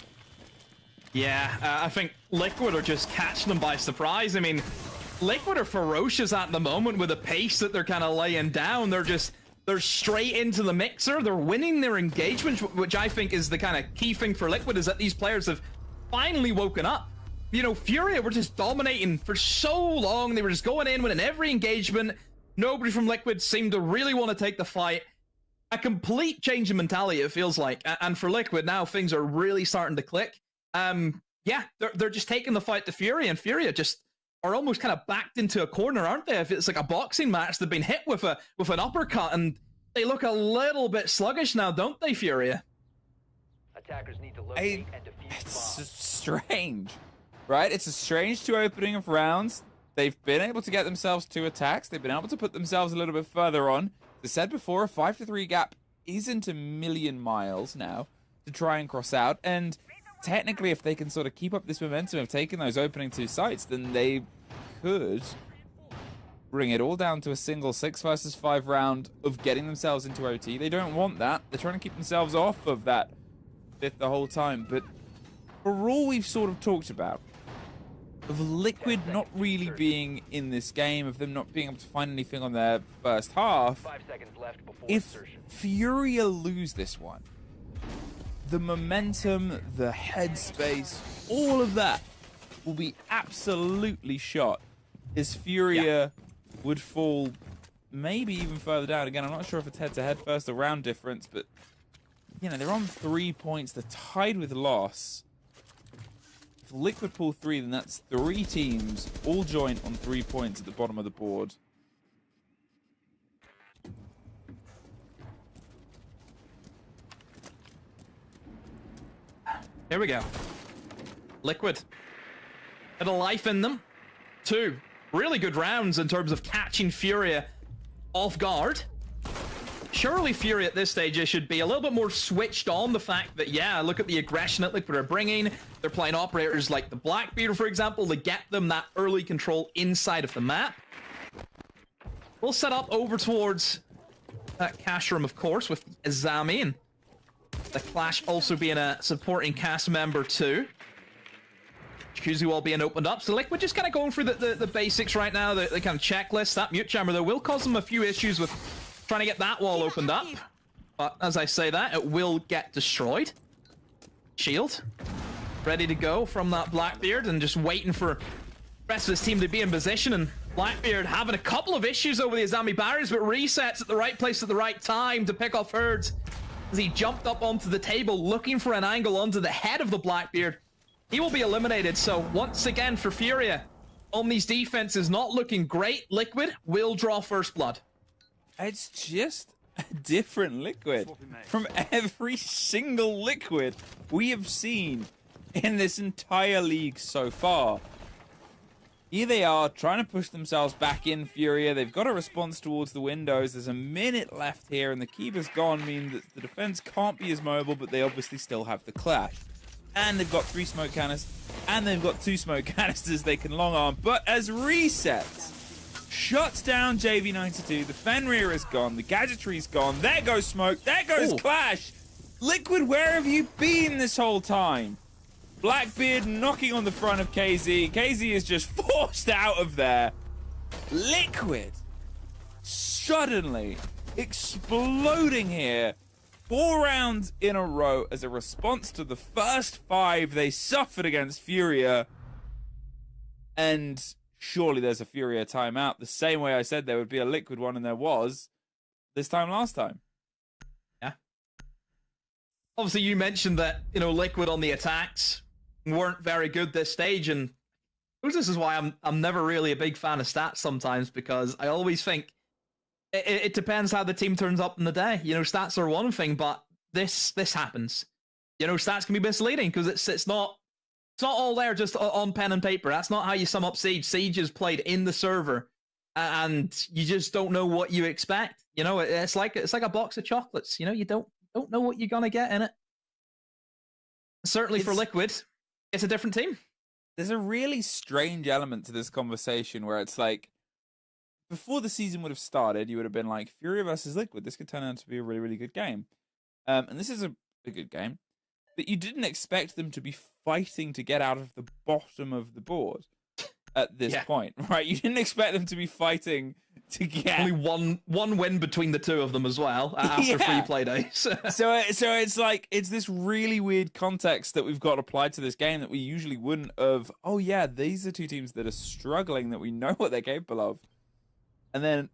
Yeah, I think Liquid are just catching them by surprise. I mean, Liquid are ferocious at the moment with the pace that they're kind of laying down. They're straight into the mixer. They're winning their engagement, which I think is the kind of key thing for Liquid, is that these players have finally woken up. You know, Furia were just dominating for so long. They were just going in, winning every engagement. Nobody from Liquid seemed to really want to take the fight. A complete change in mentality, it feels like. And for Liquid, now things are really starting to click. Yeah, they're just taking the fight to Furia, and Furia just are almost kind of backed into a corner, aren't they? If it's like a boxing match, they've been hit with an uppercut, and they look a little bit sluggish now, don't they, Furia? Attackers need to locate and defeat It's strange, right? It's a strange 2 opening of rounds. They've been able to get themselves 2 attacks. They've been able to put themselves a little bit further on. As I said before, a 5-3 gap isn't a million miles now to try and cross out, and technically, if they can sort of keep up this momentum of taking those opening 2 sites, then they could bring it all down to a single 6 versus 5 round of getting themselves into OT. They don't want that. They're trying to keep themselves off of that fifth the whole time. But for all we've sort of talked about, of Liquid not really being in this game, of them not being able to find anything on their first half, 5 seconds left before if insertion. Furia lose this one, the momentum, the headspace, all of that will be absolutely shot, as Furia would fall maybe even further down. Again, I'm not sure if it's head-to-head first or round difference, but, you know, they're on 3 points. They're tied with loss. If Liquid pull 3, then that's 3 teams all joint on 3 points at the bottom of the board. Here we go. Liquid had a life in them. 2 really good rounds in terms of catching Furia off guard. Surely Furia at this stage should be a little bit more switched on the fact that, yeah, look at the aggression that Liquid are bringing. They're playing operators like the Blackbeard, for example, to get them that early control inside of the map. We'll set up over towards that cash room, of course, with Azami, and the Clash also being a supporting cast member too. Jacuzzi wall being opened up. So Liquid just kind of going through the basics right now, the kind of checklist. That mute jammer, though, will cause them a few issues with trying to get that wall opened up. But as I say that, it will get destroyed. Shield ready to go from that Blackbeard, and just waiting for the rest of his team to be in position. And Blackbeard having a couple of issues over the Azami barriers, but resets at the right place at the right time to pick off Herds as he jumped up onto the table looking for an angle onto the head of the Blackbeard. He will be eliminated. So once again for Furia, on these defenses not looking great. Liquid will draw first blood. It's just a different Liquid from every single Liquid we have seen in this entire league so far. Here they are, trying to push themselves back in, Furia. They've got a response towards the windows. There's a minute left here, and the keeper's gone, meaning that the defense can't be as mobile, but they obviously still have the Clash. And they've got 3 smoke canisters, and they've got 2 smoke canisters they can long arm. But as resets shuts down JV92, the Fenrir is gone, the gadgetry's gone, there goes smoke, there goes Clash. Liquid, where have you been this whole time? Blackbeard knocking on the front of KZ. KZ is just forced out of there. Liquid suddenly exploding here. 4 rounds in a row as a response to the first 5 they suffered against Furia. And surely there's a Furia timeout. The same way I said there would be a Liquid one, and there was this time last time. Yeah. Obviously, you mentioned that, you know, Liquid on the attacks weren't very good this stage, and this is why I'm never really a big fan of stats sometimes, because I always think it depends how the team turns up in the day. You know, stats are one thing, but this happens. You know, stats can be misleading because it's not all there just on pen and paper. That's not how you sum up Siege. Siege is played in the server, and you just don't know what you expect. You know, it's like a box of chocolates. You know, you don't know what you're gonna get in it. Certainly for Liquid, it's a different team. There's a really strange element to this conversation where it's like, before the season would have started, you would have been like, Furia versus Liquid, this could turn out to be a really, really good game. And this is a good game. But you didn't expect them to be fighting to get out of the bottom of the board at this point, right? You didn't expect them to be fighting to get... Only one win between the two of them as well, after 3 play days. So it's like, it's this really weird context that we've got applied to this game that we usually wouldn't have. Oh yeah, these are 2 teams that are struggling, that we know what they're capable of. And then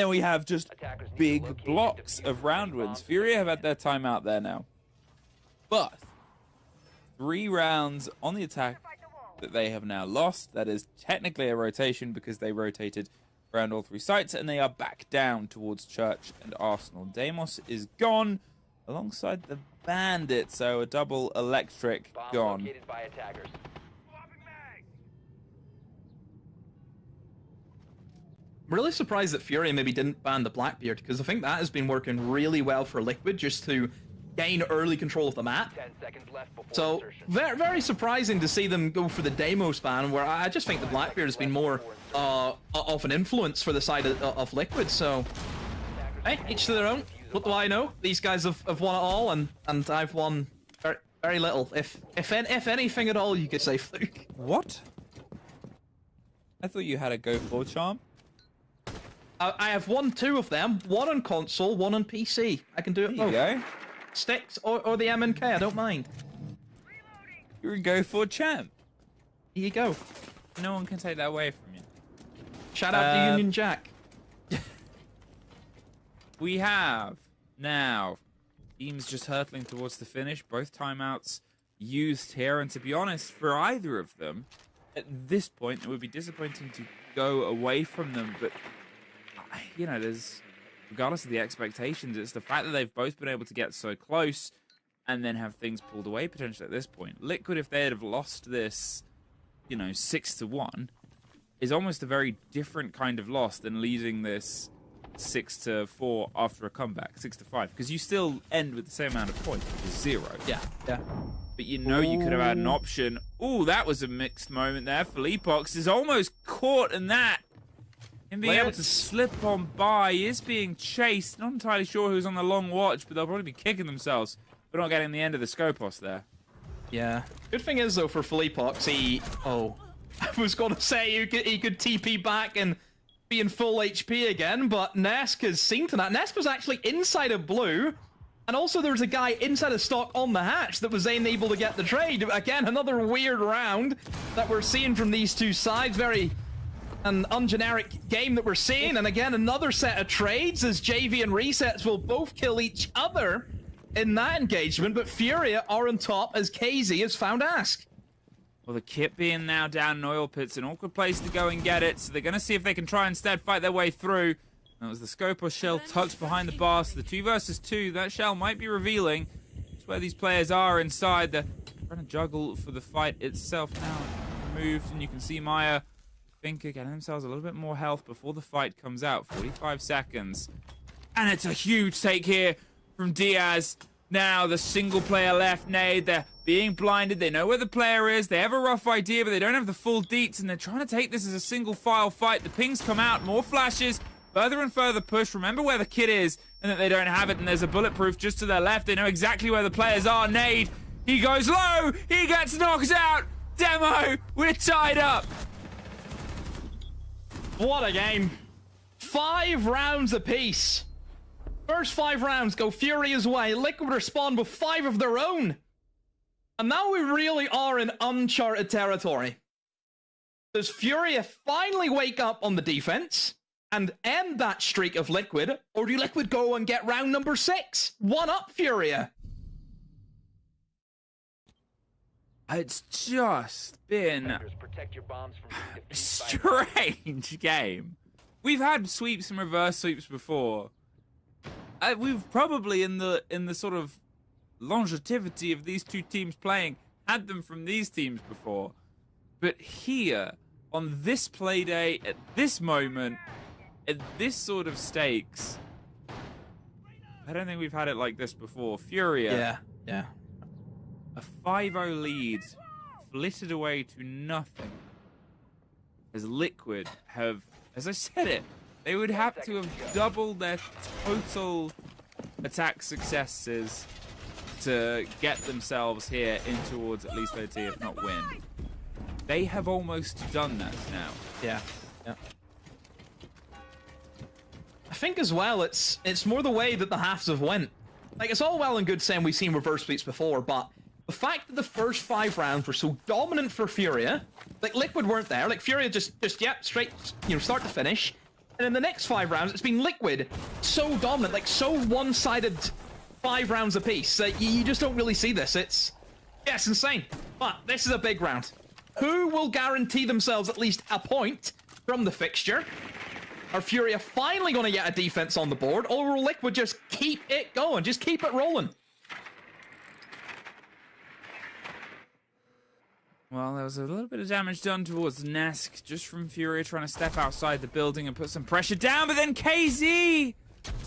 we have just big blocks of round wins. Furia have had their timeout there now. But 3 rounds on the attack that they have now lost. That is technically a rotation because they rotated around all 3 sites, and they are back down towards Church and Arsenal. Deimos is gone alongside the Bandit, so a double electric gone. I'm really surprised that Furia maybe didn't ban the Blackbeard, because I think that has been working really well for Liquid, just to gain early control of the map. 10 seconds left before So insertion. very surprising to see them go for the Deimos ban, where I just think the Blackbeard has been more of an influence for the side of Liquid. So hey, each to their own. What do I know? These guys have won it all, and I've won very little, if anything at all, you could say, Fluke. What? I thought you had a go for charm. I have won 2 of them, 1 on console, 1 on PC. I can do it both. There you go. Sticks or the MNK, I don't mind. You're a go for champ. Here you go. No one can take that away from you. Shout out to Union Jack. We have now teams just hurtling towards the finish. Both timeouts used here, and to be honest, for either of them, at this point, it would be disappointing to go away from them. But you know, regardless of the expectations, it's the fact that they've both been able to get so close and then have things pulled away potentially at this point. Liquid, if they had have lost this, you know, 6-1, is almost a very different kind of loss than losing this 6-4 after a comeback, 6-5, because you still end with the same amount of points, which is 0. Yeah. But you know, you could have had an option. Ooh, that was a mixed moment there. Philippox is almost caught in that. Him being able to slip on by. He is being chased. Not entirely sure who's on the long watch, but they'll probably be kicking themselves for not getting the end of the Scopos there. Yeah. Good thing is, though, for Philippox, I was going to say he could TP back and be in full HP again, but Nesk has seen to that. Nesk was actually inside of blue, and also there was a guy inside of stock on the hatch that was unable to get the trade. Again, another weird round that we're seeing from these 2 sides. Very an ungeneric game that we're seeing, and again, another set of trades as JV and Resets will both kill each other in that engagement, but Furia are on top as KZ has found Ask. Well, the kit being now down in oil pits, an awkward place to go and get it, so they're going to see if they can try and instead fight their way through. That was the Scopos shell tucked behind the bar, so the 2 versus 2, that shell might be revealing just where these players are inside. They're trying to juggle for the fight itself now. Moved, and you can see Maya Finker getting themselves a little bit more health before the fight comes out. 45 seconds. And it's a huge take here from Diaz. Now the single player left nade. They're being blinded. They know where the player is. They have a rough idea, but they don't have the full deets, and they're trying to take this as a single file fight. The pings come out. More flashes. Further and further push. Remember where the kid is and that they don't have it, and there's a bulletproof just to their left. They know exactly where the players are. Nade He goes low. He gets knocked out. Demo, we're tied up. What a game. 5 rounds apiece. First 5 rounds go Furia's way. Liquid respond with 5 of their own. And now we really are in uncharted territory. Does Furia finally wake up on the defense and end that streak of Liquid? Or do Liquid go and get round number 6? 1-up Furia. It's just been Protect your bombs from being a defused by strange game. We've had sweeps and reverse sweeps before. We've probably in the sort of longevity of these two teams playing had them from these teams before. But here, on this play day, at this moment, at this sort of stakes, I don't think we've had it like this before. Furia. Yeah. A 5-0 lead flitted away to nothing. As Liquid have, as I said it, they would have to have doubled their total attack successes to get themselves here in towards at least OT, if not win. They have almost done that now. Yeah. I think as well, it's more the way that the halves have went. Like, it's all well and good saying we've seen reverse sweeps before, but the fact that the first 5 rounds were so dominant for Furia, like Liquid weren't there, like Furia just straight, start to finish, and in the next 5 rounds, it's been Liquid so dominant, like so one-sided 5 rounds apiece that you just don't really see this. It's insane. But this is a big round. Who will guarantee themselves at least a point from the fixture? Are Furia finally going to get a defense on the board, or will Liquid just keep it going, just keep it rolling? Well, there was a little bit of damage done towards Nesk just from Furia trying to step outside the building and put some pressure down, but then KZ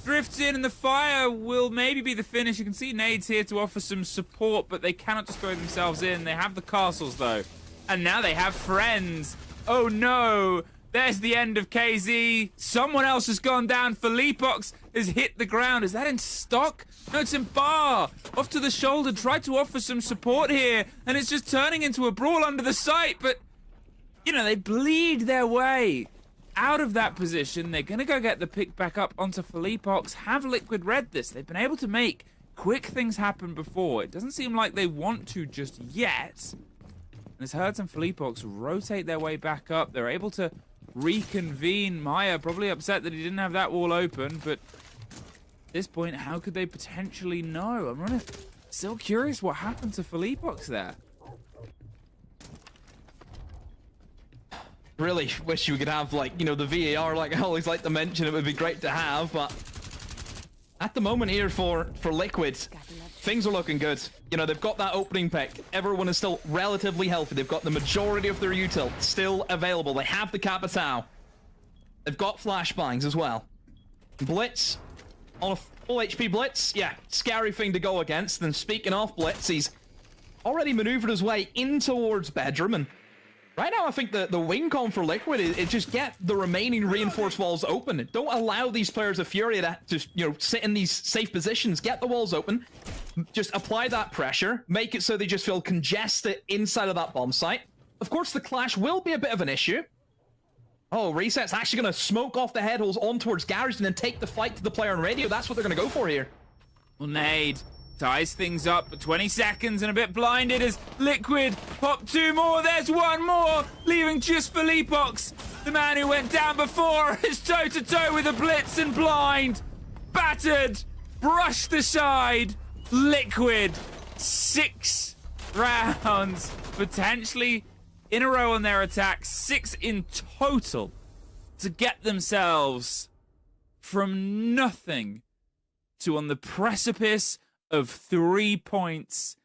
drifts in and the fire will maybe be the finish. You can see Nades here to offer some support, but they cannot just throw themselves in. They have the castles, though. And now they have friends. Oh, no. There's the end of KZ. Someone else has gone down. Felipox has hit the ground. Is that in stock? No, it's in bar. Off to the shoulder. Tried to offer some support here. And it's just turning into a brawl under the site. But, they bleed their way out of that position. They're going to go get the pick back up onto Felipox. Have Liquid read this? They've been able to make quick things happen before. It doesn't seem like they want to just yet. And as Hertz and Felipox rotate their way back up, they're able to reconvene. Maya probably upset that he didn't have that wall open, but at this point, how could they potentially know? I'm still curious what happened to Felipox there. Really wish you could have, the VAR, like I always like to mention. It would be great to have, but at the moment here for Liquid, things are looking good. They've got that opening pick. Everyone is still relatively healthy. They've got the majority of their util still available. They have the Capitao. They've got flashbangs as well. Blitz on a full HP Blitz. Yeah, scary thing to go against. And speaking of Blitz, he's already maneuvered his way in towards bedroom. And right now, I think the win con for Liquid is just get the remaining reinforced walls open. Don't allow these players of Furia to just, sit in these safe positions. Get the walls open. Just apply that pressure. Make it so they just feel congested inside of that bomb site. Of course, the clash will be a bit of an issue. Oh, Reset's actually going to smoke off the head holes on towards Garage and then take the fight to the player on radio. That's what they're going to go for here. Well, Nade ties things up, but 20 seconds and a bit blinded as Liquid pop 2 more. There's 1 more, leaving just Felipox, the man who went down before, is toe-to-toe with a Blitz and blind. Battered, brushed aside. Liquid, 6 rounds, potentially in a row on their attack, 6 in total, to get themselves from nothing to on the precipice of 3 points.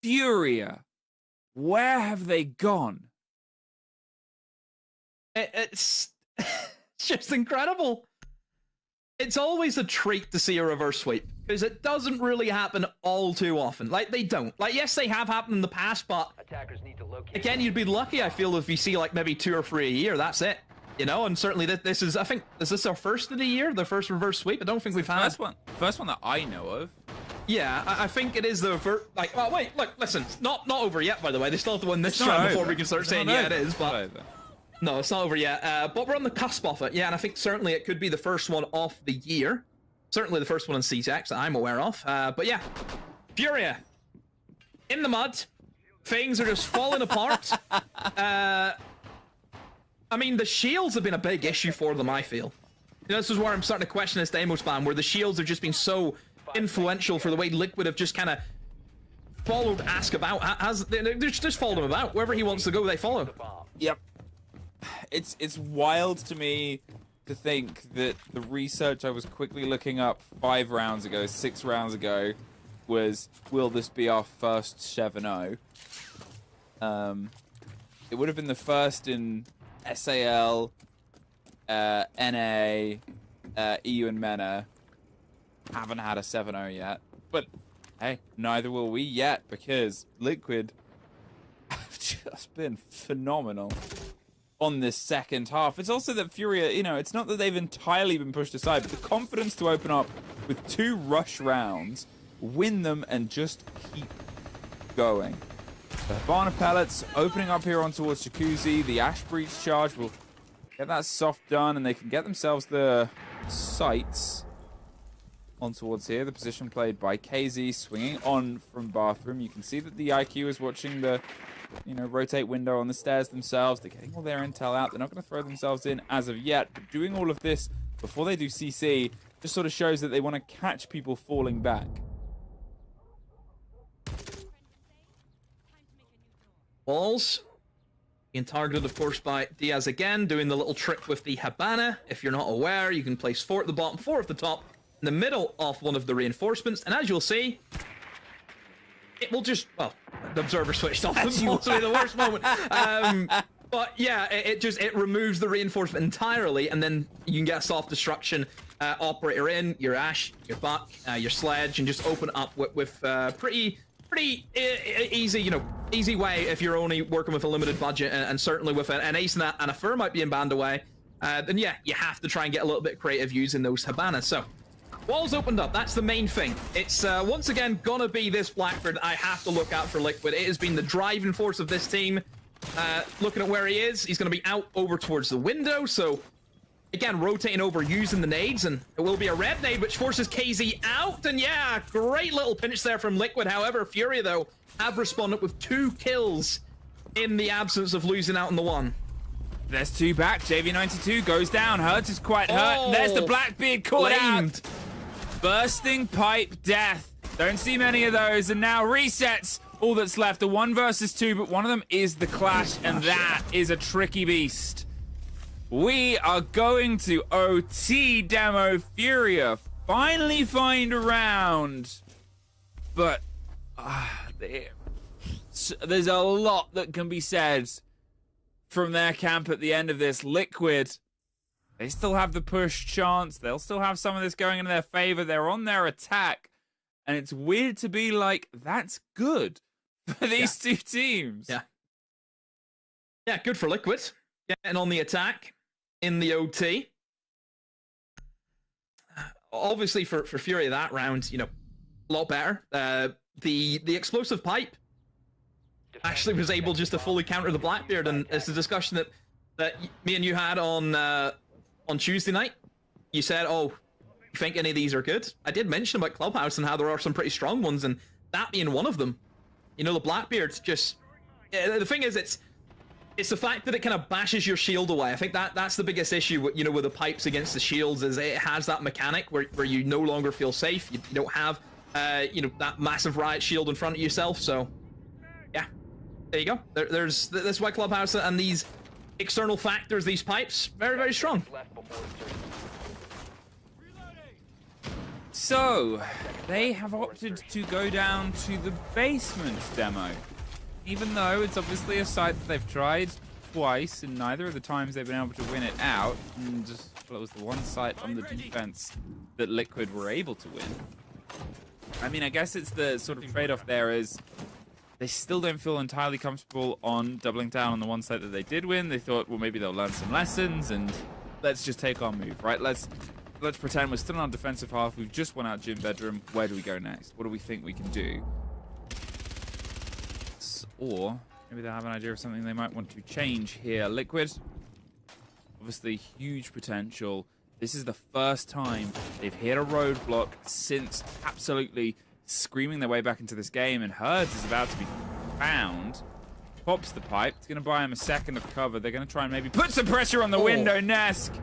Furia, where have they gone? It's just incredible. It's always a treat to see a reverse sweep, because it doesn't really happen all too often. They don't. Yes, they have happened in the past, but Attackers need to locate. Again, you'd be lucky, I feel, if you see maybe 2 or 3 a year. That's it. And certainly this is, I think, is this our first of the year? The first reverse sweep? I don't think we've had. First one that I know of. Yeah, I think it is the like. Oh wait, look, listen, it's not over yet. By the way, they still have to win this It's not round before over. we can start It's saying not yeah, it over. is. It's But not over. no, it's not over yet. But we're on the cusp of it. Yeah, and I think certainly it could be the first one of the year. Certainly the first one in CTEX that I'm aware of. But yeah, Furia in the mud. Things are just falling apart. I mean, the shields have been a big issue for them, I feel. You know, this is where I'm starting to question this demo spam, where the shields have just been so influential for the way Liquid have just kind of followed Ask about. They just followed him about. Wherever he wants to go, they follow. Yep. It's wild to me to think that the research I was quickly looking up 5 rounds ago, 6 rounds ago, was, will this be our first 7-0? It would have been the first in SAL, NA, EU and MENA. Haven't had a 7-0 yet. But, hey, neither will we yet, because Liquid have just been phenomenal on this second half. It's also that Furia, you know, it's not that they've entirely been pushed aside, but the confidence to open up with 2 rush rounds, win them, and just keep going. The Habana pellets opening up here on towards Jacuzzi. The Ash Breach charge will get that soft done, and they can get themselves the sights on towards here. The position played by KZ, swinging on from Bathroom. You can see that the IQ is watching the, you know, rotate window on the stairs themselves. They're getting all their intel out. They're not going to throw themselves in as of yet. But doing all of this before they do CC just sort of shows that they want to catch people falling back. Balls. Being targeted, of course, by Diaz again, doing the little trick with the Habana. If you're not aware, you can place 4 at the bottom, 4 at the top, in the middle of one of the reinforcements. And as you'll see, it will just, well, the observer switched off. Possibly the worst moment. But yeah, it removes the reinforcement entirely, and then you can get a soft destruction operator in, your Ash, your Buck, your Sledge, and just open it up with pretty easy, you know, easy way if you're only working with a limited budget, and certainly with an Ace and a Fur might be in band away, then yeah, you have to try and get a little bit creative using those Habanas. So, walls opened up, that's the main thing. It's once again gonna be this Blackbird I have to look out for Liquid. It has been the driving force of this team. Looking at where he is, he's gonna be out over towards the window, so again, rotating over, using the nades, and it will be a red nade, which forces KZ out, and yeah, great little pinch there from Liquid. However, Furia, though, have responded with 2 kills in the absence of losing out on the 1. There's 2 back. JV92 goes down. Hurt is quite hurt. Oh, There's the Blackbeard caught blamed. out. Bursting pipe death. Don't see many of those, and now resets. All that's left, a 1 versus 2, but one of them is the Clash, and that is a tricky beast. We are going to OT demo Furia. Finally find a round. But there's a lot that can be said from their camp at the end of this. Liquid, they still have the push chance. They'll still have some of this going in their favor. They're on their attack. And it's weird to be like, that's good for these 2 teams. Yeah. Yeah, good for Liquid. Getting on the attack in the OT. Obviously for Fury that round, you know, a lot better. The explosive pipe actually was able just to fully counter the Blackbeard, and it's a discussion that me and you had on Tuesday night. You said, oh, you think any of these are good? I did mention about Clubhouse and how there are some pretty strong ones, and that being one of them. You know, the Blackbeard just... Yeah, the thing is, it's the fact that it kind of bashes your shield away. I think that's the biggest issue, you know, with the pipes against the shields, is it has that mechanic where you no longer feel safe. You don't have, you know, that massive riot shield in front of yourself. So, yeah, there you go. That's why Clubhouse and these external factors, these pipes, very, very strong. So, they have opted to go down to the basement demo. Even though it's obviously a site that they've tried twice, and neither of the times they've been able to win it out. And just, well, it was the one site on the defense that Liquid were able to win. I mean, I guess it's the sort of trade-off there is they still don't feel entirely comfortable on doubling down on the one site that they did win. They thought, well, maybe they'll learn some lessons and let's just take our move, right? Let's let's pretend we're still on our defensive half. We've just won out gym bedroom. Where do we go next? What do we think we can do? Or maybe they have an idea of something they might want to change here. Liquid, obviously huge potential. This is the first time they've hit a roadblock since absolutely screaming their way back into this game, and Herds is about to be found. Pops the pipe. It's going to buy him a second of cover. They're going to try and maybe put some pressure on the window. Nesk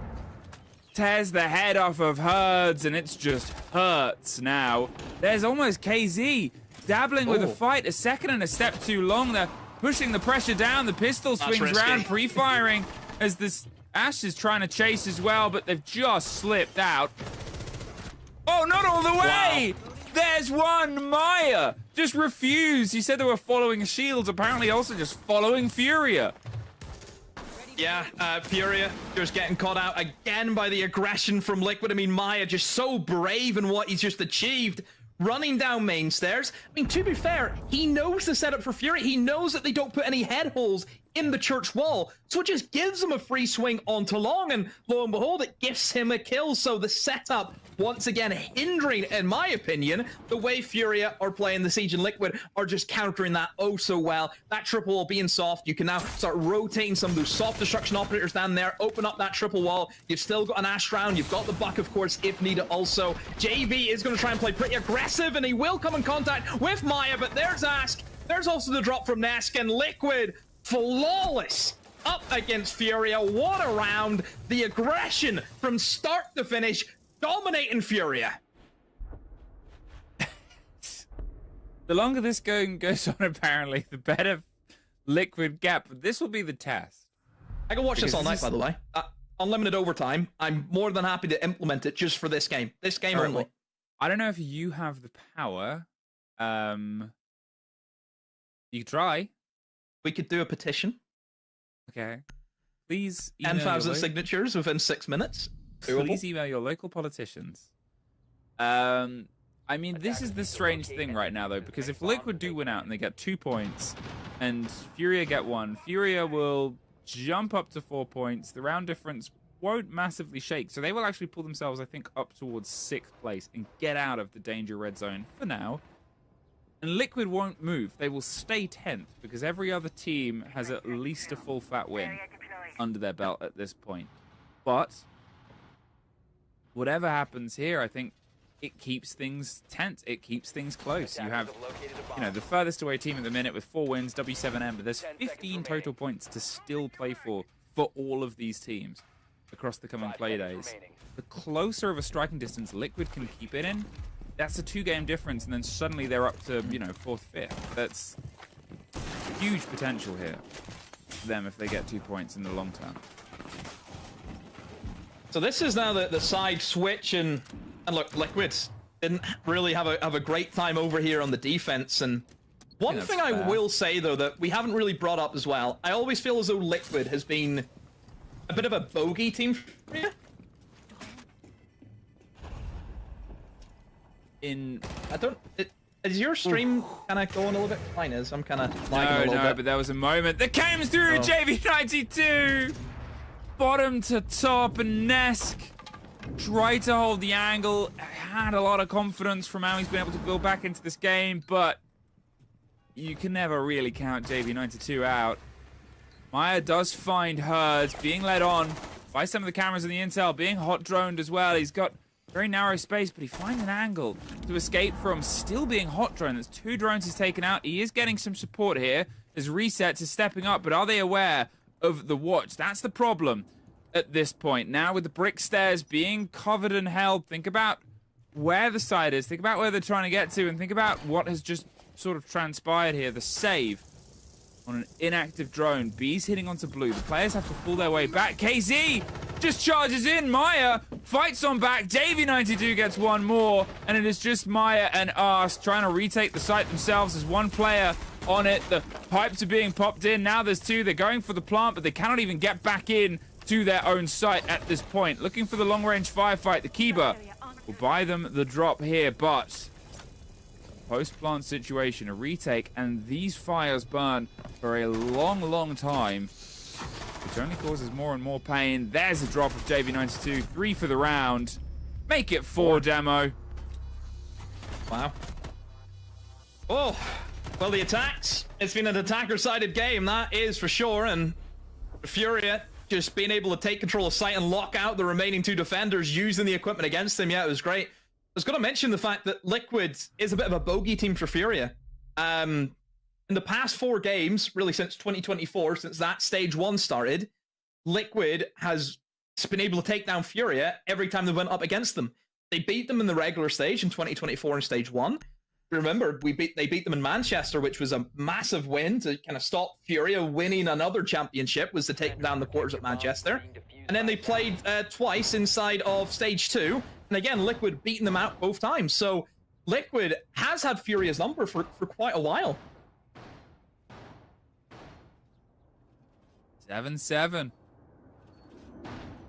tears the head off of Herds, and it's just hurts now. There's almost KZ dabbling with the fight. A second and a step too long. They're pushing the pressure down. The pistol swings around, pre-firing as this Ash is trying to chase as well, but they've just slipped out. Oh, not all the way! Wow. There's one. Maya just refused. He said they were following Shields, apparently also just following Furia. Yeah, Furia just getting caught out again by the aggression from Liquid. I mean, Maya just so brave in what he's just achieved. Running down main stairs. I mean, to be fair, he knows the setup for Fury. He knows that they don't put any head holes in the church wall, so it just gives him a free swing onto long, and lo and behold, it gives him a kill. So the setup, once again, hindering, in my opinion, the way Furia are playing the Siege, and Liquid are just countering that oh so well. That triple wall being soft, you can now start rotating some of those soft destruction operators down there, open up that triple wall. You've still got an Ash round, you've got the Buck, of course, if needed also. JV is going to try and play pretty aggressive, and he will come in contact with Maya, but there's Ask. There's also the drop from Nesk, and Liquid flawless up against Furia. What a round. The aggression from start to finish, dominating Furia. The longer this goes on, apparently, the better Liquid gap. But this will be the test. I can watch this all night, by the way. Unlimited overtime. I'm more than happy to implement it just for this game. This game only. Well, I don't know if you have the power. You could try. We could do a petition. Okay. Please email 10,000 signatures within 6 minutes. Please email your local politicians. I mean, this is the strange thing right now, though, because if Liquid do win out and they get 2 points, and Furia get 1, Furia will jump up to 4 points. The round difference won't massively shake, so they will actually pull themselves, I think, up towards 6th place and get out of the danger red zone for now. And Liquid won't move. They will stay 10th because every other team has at least a full fat win under their belt at this point. But whatever happens here, I think it keeps things tense. It keeps things close. You have, the furthest away team at the minute with 4 wins, W7M, but there's 15 total points to still play for all of these teams across the coming play days. The closer of a striking distance Liquid can keep it in, that's a 2-game difference, and then suddenly they're up to, 4th, 5th. That's huge potential here for them if they get 2 points in the long term. So this is now the side switch, and look, Liquid didn't really have a great time over here on the defense. And one thing I will say, though, that we haven't really brought up as well, I always feel as though Liquid has been a bit of a bogey team for you. Is your stream kind of going a little bit? Mine is. I'm kind of lagging a little bit. But there was a moment that came through. JV92, bottom to top, and Nesk tried to hold the angle. Had a lot of confidence from how he's been able to build back into this game, but you can never really count JV92 out. Maya does find Herds being led on by some of the cameras in the intel, being hot droned as well. He's got very narrow space, but he finds an angle to escape from, still being hot drone. There's 2 drones he's taken out. He is getting some support here as Resets is stepping up, but are they aware of the watch? That's the problem at this point. Now with the brick stairs being covered and held, think about where the side is, think about where they're trying to get to, and think about what has just sort of transpired here. The save on an inactive drone. B's hitting onto blue. The players have to pull their way back. KZ just charges in. Maya fights on back. JV92 gets 1 more. And it is just Maya and Arse trying to retake the site themselves. There's 1 player on it. The pipes are being popped in. Now there's 2. They're going for the plant, but they cannot even get back in to their own site at this point. Looking for the long-range firefight. The Kiba will buy them the drop here, but post-plant situation, a retake, and these fires burn for a long, long time, which only causes more and more pain. There's a drop of JV92, 3 for the round. Make it 4, Demo. Wow. Oh, well, the attacks. It's been an attacker-sided game, that is for sure. And Furia just being able to take control of site and lock out the remaining 2 defenders using the equipment against them. Yeah, it was great. I was going to mention the fact that Liquid is a bit of a bogey team for Furia. In the past 4 games, really since 2024, since that stage 1 started, Liquid has been able to take down Furia every time they went up against them. They beat them in the regular stage in 2024 in stage 1. Remember, they beat them in Manchester, which was a massive win to kind of stop Furia winning another championship, was to take them down the quarters at Manchester. And then they played twice inside of stage 2. And again, Liquid beating them out both times. So Liquid has had Furia's number for quite a while. 7-7.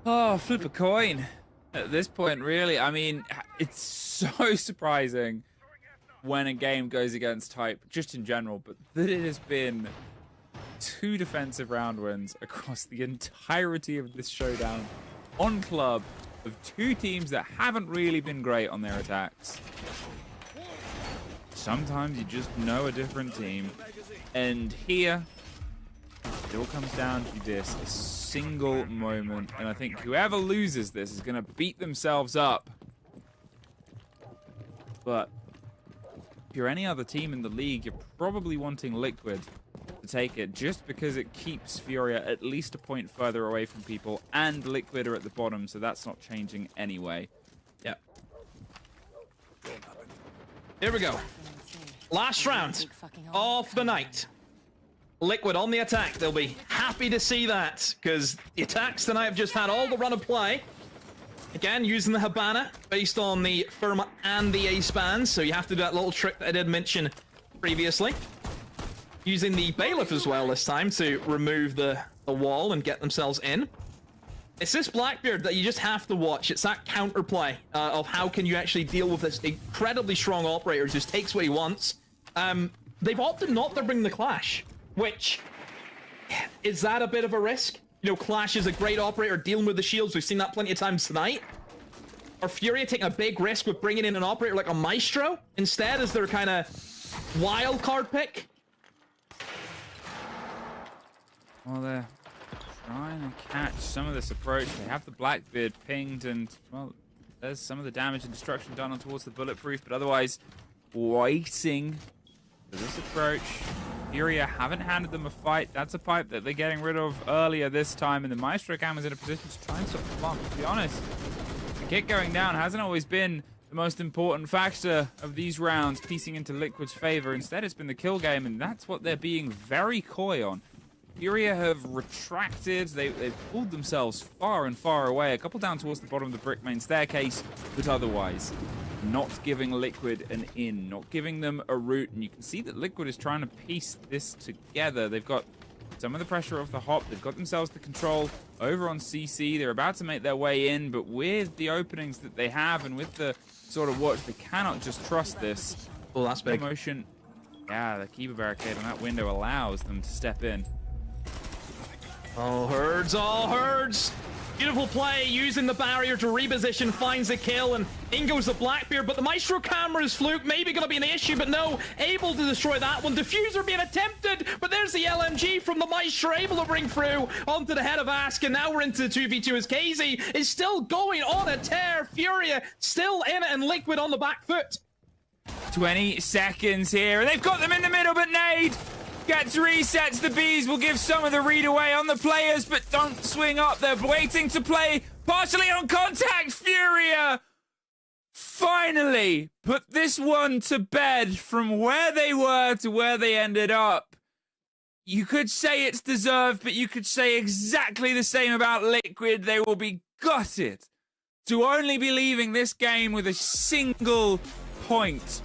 Oh, flip a coin. At this point, really, I mean, it's so surprising when a game goes against type, just in general, but that it has been 2 defensive round wins across the entirety of this showdown on club of 2 teams that haven't really been great on their attacks. Sometimes you just know a different team, and here it all comes down to this, a single moment, and I think whoever loses this is going to beat themselves up. But if you're any other team in the league, you're probably wanting Liquid to take it, just because it keeps Furia at least a point further away from people, and Liquid are at the bottom, so that's not changing anyway. Yep. Here we go. Last round of the night. Liquid on the attack. They'll be happy to see that, because the attacks tonight have just had all the run of play. Again, using the Habana based on the Firma and the Ace bands, so you have to do that little trick that I did mention previously. Using the Bailiff as well this time to remove the wall and get themselves in. It's this Blackbeard that you just have to watch. It's that counterplay of how can you actually deal with this incredibly strong operator who just takes what he wants. They've opted not to bring the Clash, which, is that a bit of a risk? You know, Clash is a great operator dealing with the shields. We've seen that plenty of times tonight. Or Furia taking a big risk with bringing in an operator like a Maestro instead as their kind of wild card pick? Well, they're trying to catch some of this approach. They have the Blackbeard pinged, and, well, there's some of the damage and destruction done on towards the bulletproof, but otherwise waiting for this approach. Furia haven't handed them a fight. That's a pipe that they're getting rid of earlier this time, and the Maestro Cam is in a position to try and stop the bomb. To be honest, the kick going down hasn't always been the most important factor of these rounds, piecing into Liquid's favor. Instead, it's been the kill game, and that's what they're being very coy on. Furia have retracted. They've pulled themselves far and far away. A couple down towards the bottom of the brick main staircase, but otherwise not giving Liquid an in, not giving them a route. And you can see that Liquid is trying to piece this together. They've got some of the pressure off the hop. They've got themselves the control over on CC. They're about to make their way in, but with the openings that they have and with the sort of watch, they cannot just trust this. Oh, that's big. Motion. Yeah, the Kiba barricade on that window allows them to step in. All herds, all herds. Beautiful play, using the barrier to reposition, finds a kill, and in goes the Blackbeard, but the Maestro camera's fluke, maybe gonna be an issue, but no, able to destroy that one. Diffuser being attempted, but there's the LMG from the Maestro, able to bring through onto the head of Ask, and now we're into the 2v2 as KZ is still going on a tear. Furia still in it, and Liquid on the back foot. 20 seconds here, and they've got them in the middle, but Nade gets resets. The bees will give some of the read away on the players, but don't swing up. They're waiting to play partially on contact. Furia finally put this one to bed from where they were to where they ended up. You could say it's deserved, but you could say exactly the same about Liquid. They will be gutted to only be leaving this game with a single point.